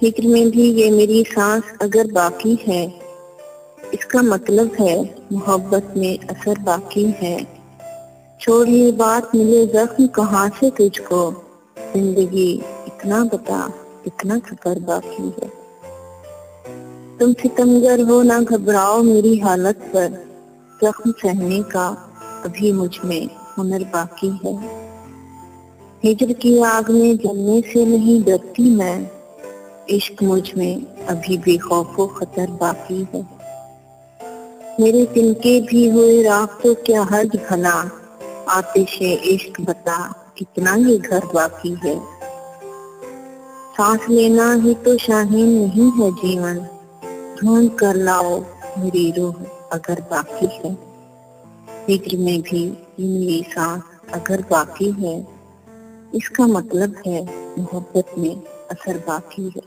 हिज्र में भी ये मेरी सांस अगर बाकी है, इसका मतलब है मोहब्बत में असर बाकी है। छोड़ ये बात मिले जख्म कहाँ से तुझको, जिंदगी इतना बता कितना सफर बाकी है। तुम सितमगर हो ना घबराओ मेरी हालत पर, जख्म सहने का अभी मुझ में हुनर बाकी है। हिज्र की आग में जलने से नहीं डरती मैं, इश्क मुझ में अभी भी खौफो खतर बाकी है। मेरे तिनके भी हुए राख तो क्या हर्ज भला, आतिशे इश्क बता कितना ये घर बाकी है। सांस लेना ही तो शाहीन नहीं है जीवन, ढूंढ कर लाओ मेरी रूह अगर बाकी है। हिज्र में भी ये मेरी सांस अगर बाकी है, इसका मतलब है मोहब्बत में असर बाकी है।